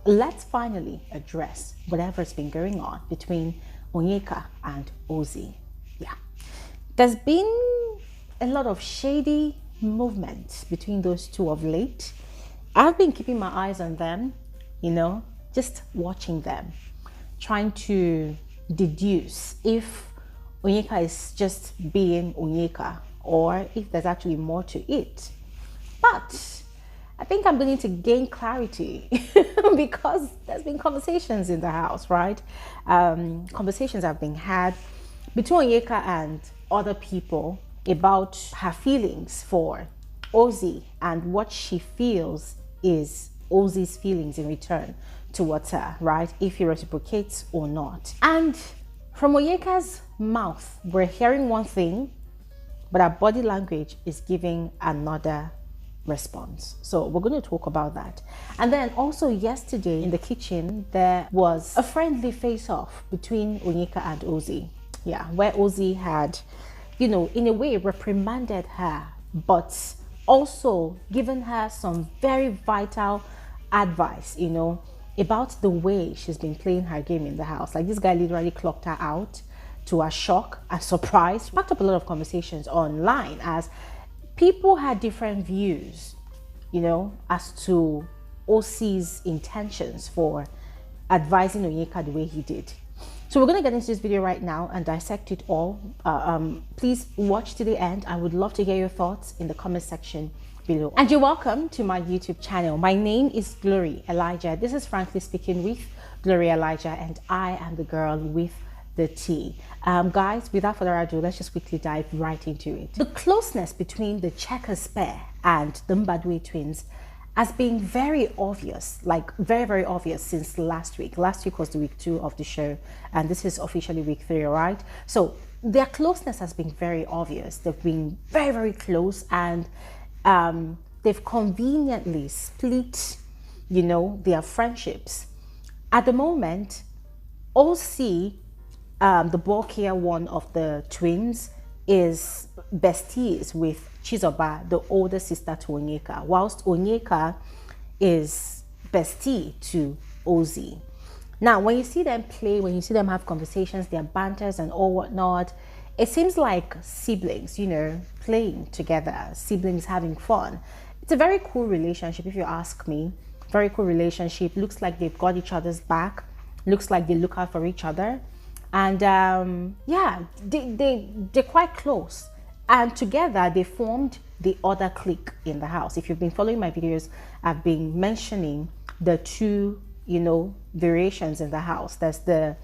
let's finally address whatever's been going on between Onyeka and Ozee. Yeah, there's been a lot of shady movement between those two of late. I've been keeping my eyes on them, just watching them, trying to deduce if Onyeka is just being Onyeka or if there's actually more to it. But I think I'm beginning to gain clarity because there's been conversations in the house, right? Conversations have been had between Onyeka and other people about her feelings for Ozee and what she feels is Ozee's feelings in return towards her, right? If he reciprocates or not. And from Onyeka's mouth, we're hearing one thing, but our body language is giving another response. So we're going to talk about that. And then also yesterday in the kitchen, there was a friendly face-off between Onyeka and Ozee. Yeah, where Ozee had, in a way reprimanded her, but also given her some very vital advice, about the way she's been playing her game in the house. Like, this guy literally clocked her out to her shock and surprise. Sparked up a lot of conversations online as people had different views, as to Ozee's intentions for advising Onyeka the way he did. So we're going to get into this video right now and dissect it all. Please watch to the end. I would love to hear your thoughts in the comment section below. And you're welcome to my YouTube channel. My name is Glory Elijah. This is Frankly Speaking with Glory Elijah, and I am the girl with the tea. Guys, without further ado, let's just quickly dive right into it. The closeness between the Checkers pair and the Mbadwe twins has been very obvious, like very, very obvious since last week. Last week was the week 2 of the show, and this is officially week 3, all right? So their closeness has been very obvious. They've been very, very close, and they've conveniently split, their friendships. At the moment, Ozee, the bulkier one of the twins, is besties with Chizoba, the older sister to Onyeka, whilst Onyeka is bestie to Ozee. Now, when you see them play, when you see them have conversations, their banters and all whatnot, it seems like siblings, playing together, siblings having fun. It's a very cool relationship, if you ask me. Very cool relationship. Looks like they've got each other's back. Looks like they look out for each other. And yeah, they're quite close. And together they formed the other clique in the house. If you've been following my videos, I've been mentioning the two, variations in the house. There's the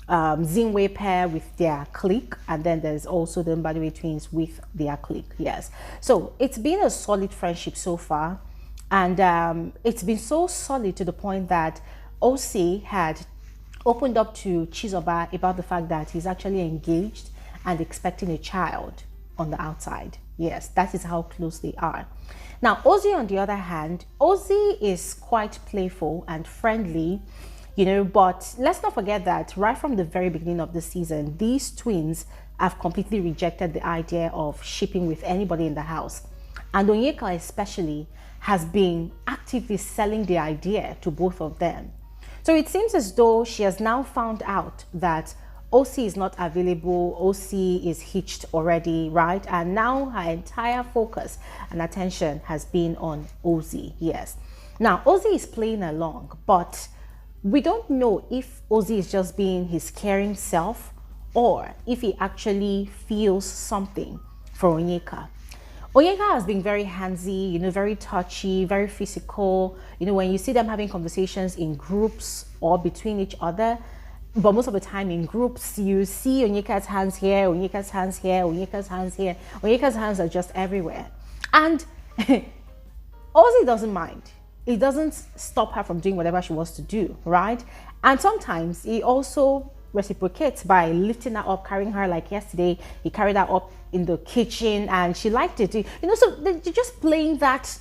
Zinwe pair with their clique, and then there's also the Mbadwe twins with their clique. Yes. So it's been a solid friendship so far. And it's been so solid to the point that Ozee had opened up to Chizoba about the fact that he's actually engaged and expecting a child on the outside. Yes, that is how close they are. Now, Ozee, on the other hand, Ozee is quite playful and friendly, but let's not forget that right from the very beginning of the season, these twins have completely rejected the idea of shipping with anybody in the house. And Onyeka especially has been actively selling the idea to both of them. So it seems as though she has now found out that Ozee is not available, Ozee is hitched already, right? And now her entire focus and attention has been on Ozee, yes. Now, Ozee is playing along, but we don't know if Ozee is just being his caring self or if he actually feels something for Onyeka. Onyeka has been very handsy, very touchy, very physical. When you see them having conversations in groups or between each other, but most of the time in groups, you see Onyeka's hands here, Onyeka's hands here, Onyeka's hands here. Onyeka's hands are just everywhere. And Ozee doesn't mind. It doesn't stop her from doing whatever she wants to do, right? And sometimes he also reciprocates by lifting her up, carrying her. Like yesterday, he carried her up in the kitchen and she liked it. So they're just playing that,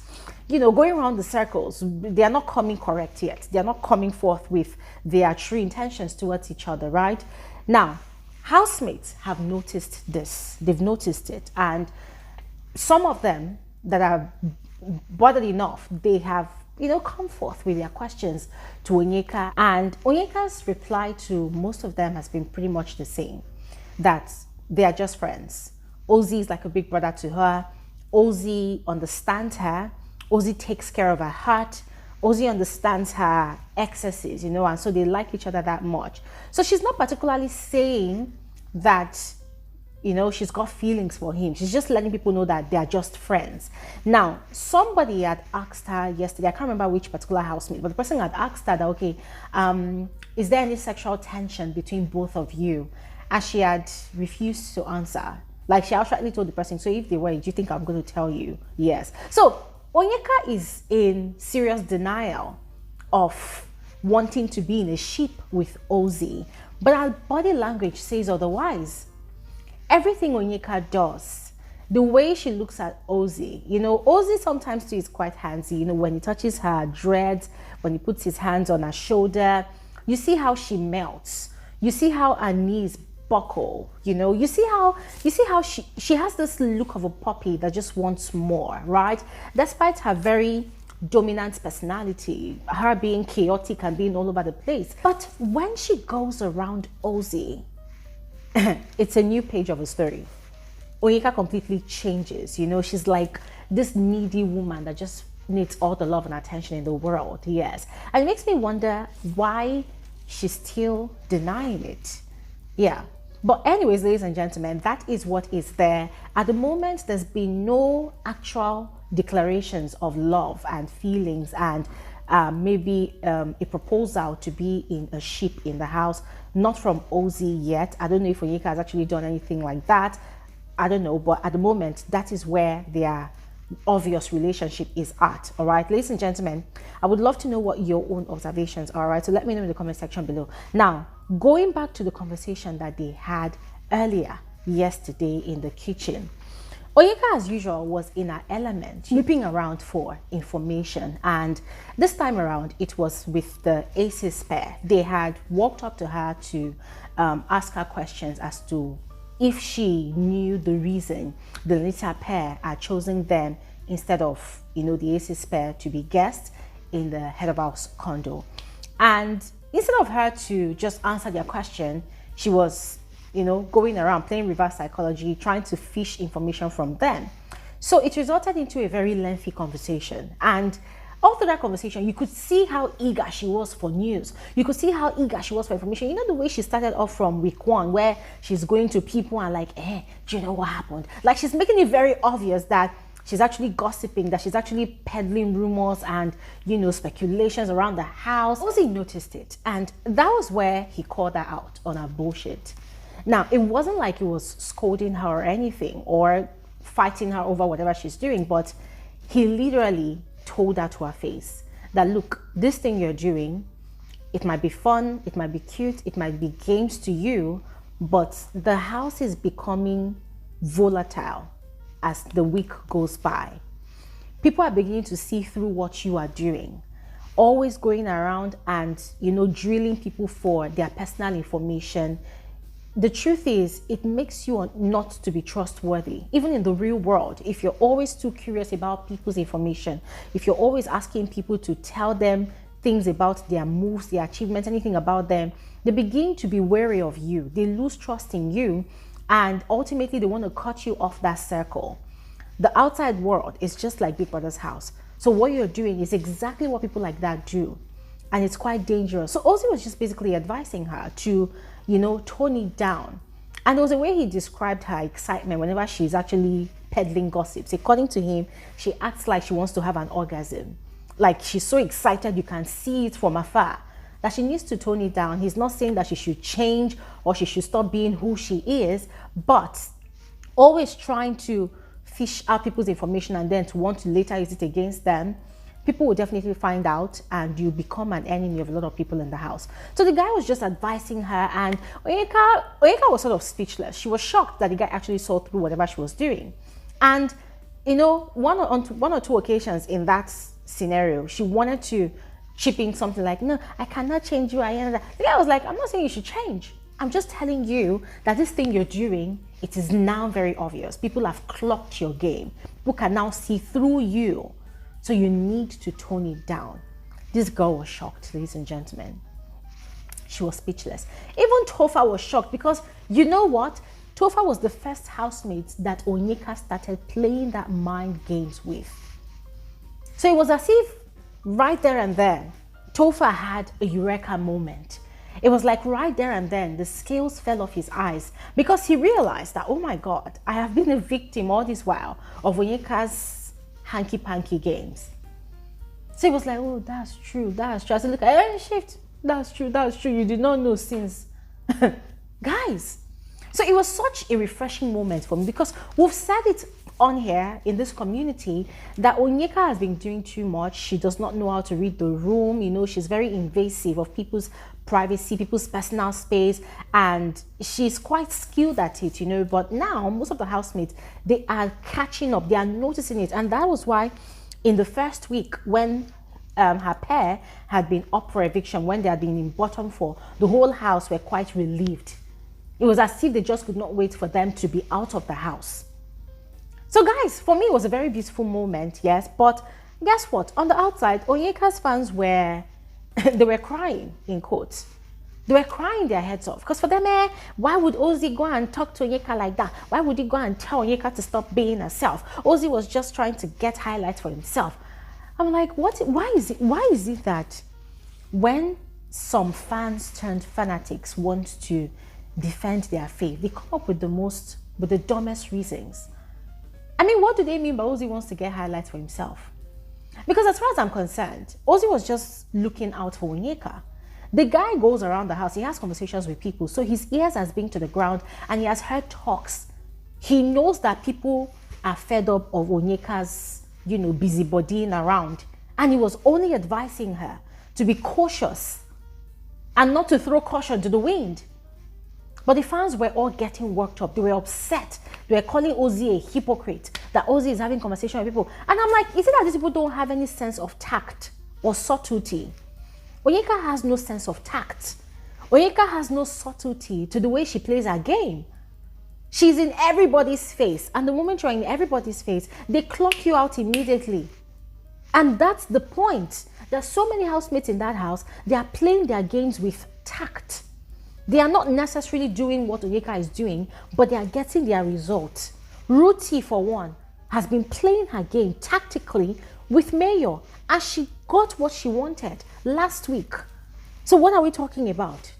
going around the circles. They are not coming correct yet. They are not coming forth with their true intentions towards each other, right? Now, housemates have noticed this. They've noticed it. And some of them that are bothered enough, they have come forth with their questions to Onyeka. And Onyeka's reply to most of them has been pretty much the same, that they are just friends. Ozee is like a big brother to her. Ozee understands her. Ozee takes care of her heart. Ozee understands her excesses, and so they like each other that much. So she's not particularly saying that, she's got feelings for him. She's just letting people know that they are just friends. Now, somebody had asked her yesterday, I can't remember which particular housemate, but the person had asked her that, okay, is there any sexual tension between both of you? And she had refused to answer. Like, she outrightly told the person, so if they were, do you think I'm going to tell you? Yes. So Onyeka is in serious denial of wanting to be in a ship with Ozee, but her body language says otherwise. Everything Onyeka does, the way she looks at Ozee, Ozee sometimes too is quite handsy, when he touches her dreads, when he puts his hands on her shoulder, you see how she melts, you see how her knees buckle, you see how she has this look of a puppy that just wants more, right? Despite her very dominant personality, her being chaotic and being all over the place. But when she goes around Ozee, it's a new page of a story. Onyeka completely changes, she's like this needy woman that just needs all the love and attention in the world. Yes. And it makes me wonder why she's still denying it. Yeah. But anyways, ladies and gentlemen, that is what is there. At the moment, there's been no actual declarations of love and feelings and maybe a proposal to be in a ship in the house. Not from Ozee yet. I don't know if Onyeka has actually done anything like that. I don't know. But at the moment, that is where their obvious relationship is at. All right, ladies and gentlemen, I would love to know what your own observations are. All right, so let me know in the comment section below. Now, going back to the conversation that they had earlier yesterday in the kitchen, Onyeka, as usual, was in her element, looking around for information. And this time around, it was with the Aces pair. They had walked up to her to ask her questions as to if she knew the reason the later pair had chosen them instead of, the Aces pair to be guests in the head of house condo. And instead of her to just answer their question, she was going around playing reverse psychology, trying to fish information from them. So it resulted into a very lengthy conversation. And all through that conversation, you could see how eager she was for news. You could see how eager she was for information. The way she started off from week 1, where she's going to people and like, do you know what happened? Like, she's making it very obvious that she's actually gossiping, that she's actually peddling rumors and, speculations around the house. Ozee noticed it. And that was where he called her out on her bullshit. Now, it wasn't like he was scolding her or anything or fighting her over whatever she's doing, but he literally told her to her face that, look, this thing you're doing, it might be fun, it might be cute, it might be games to you, but the house is becoming volatile as the week goes by. People are beginning to see through what you are doing, always going around and, drilling people for their personal information. The truth is, it makes you not to be trustworthy, even in the real world. If you're always too curious about people's information, if you're always asking people to tell them things about their moves, their achievements, anything about them, they begin to be wary of you. They lose trust in you, and ultimately they want to cut you off that circle. The outside world is just like Big Brother's house. So what you're doing is exactly what people like that do. And it's quite dangerous. So Ozee was just basically advising her to, tone it down. And there was a way he described her excitement whenever she's actually peddling gossips. According to him, she acts like she wants to have an orgasm. Like, she's so excited you can see it from afar, that she needs to tone it down. He's not saying that she should change or she should stop being who she is, but always trying to fish out people's information and then to want to later use it against them. People will definitely find out and you become an enemy of a lot of people in the house. So the guy was just advising her, and Onyeka was sort of speechless. She was shocked that the guy actually saw through whatever she was doing. And, one or two occasions in that scenario, she wanted to chip in something like, no, I cannot change you. The guy was like, I'm not saying you should change. I'm just telling you that this thing you're doing, it is now very obvious. People have clocked your game. People can now see through you. So you need to tone it down. This girl was shocked, ladies and gentlemen. She was speechless. Even Tofa was shocked because you know what? Tofa was the first housemate that Onyeka started playing that mind games with. So it was as if right there and then, Tofa had a eureka moment. It was like right there and then, the scales fell off his eyes because he realized that, oh my God, I have been a victim all this while of Onyeka's hanky-panky games. So he was like, oh, that's true, that's true. I said, look, shift, that's true, you did not know since. Guys, so it was such a refreshing moment for me because we've said it on here in this community that Onyeka has been doing too much. She does not know how to read the room. You know, she's very invasive of people's privacy, people's personal space, and she's quite skilled at it, you know. But now most of the housemates, they are catching up, they are noticing it. And that was why in the first week when her pair had been up for eviction, when they had been in bottom four, the whole house were quite relieved. It was as if they just could not wait for them to be out of the house. So guys, for me, it was a very beautiful moment, yes. But guess what? On the outside, Onyeka's fans were, they were crying, in quotes. They were crying their heads off. Because for them, why would Ozee go and talk to Onyeka like that? Why would he go and tell Onyeka to stop being herself? Ozee was just trying to get highlights for himself. I'm like, what? Why is it that when some fans turned fanatics want to defend their faith, they come up with the dumbest reasons? I mean, what do they mean by Ozee wants to get highlights for himself? Because as far as I'm concerned, Ozee was just looking out for Onyeka. The guy goes around the house, he has conversations with people, so his ears has been to the ground and he has heard talks. He knows that people are fed up of Onyeka's, you know, busybodying around. And he was only advising her to be cautious and not to throw caution to the wind. But the fans were all getting worked up. They were upset. They were calling Ozee a hypocrite, that Ozee is having conversation with people. And I'm like, is it that these people don't have any sense of tact or subtlety? Onyeka has no sense of tact. Onyeka has no subtlety to the way she plays her game. She's in everybody's face. And the moment you're in everybody's face, they clock you out immediately. And that's the point. There's so many housemates in that house. They are playing their games with tact. They are not necessarily doing what Onyeka is doing, but they are getting their results. Ruti, for one, has been playing her game tactically with Mayor, and she got what she wanted last week. So what are we talking about?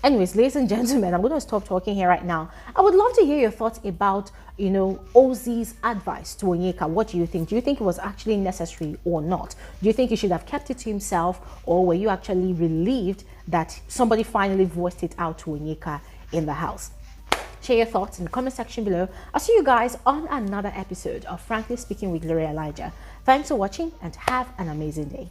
Anyways, ladies and gentlemen, I'm going to stop talking here right now. I would love to hear your thoughts about, you know, Ozee's advice to Onyeka. What do you think? Do you think it was actually necessary or not? Do you think he should have kept it to himself, or were you actually relieved that somebody finally voiced it out to Onyeka in the house? Share your thoughts in the comment section below. I'll see you guys on another episode of Frankly Speaking with Bbnaija. Thanks for watching and have an amazing day.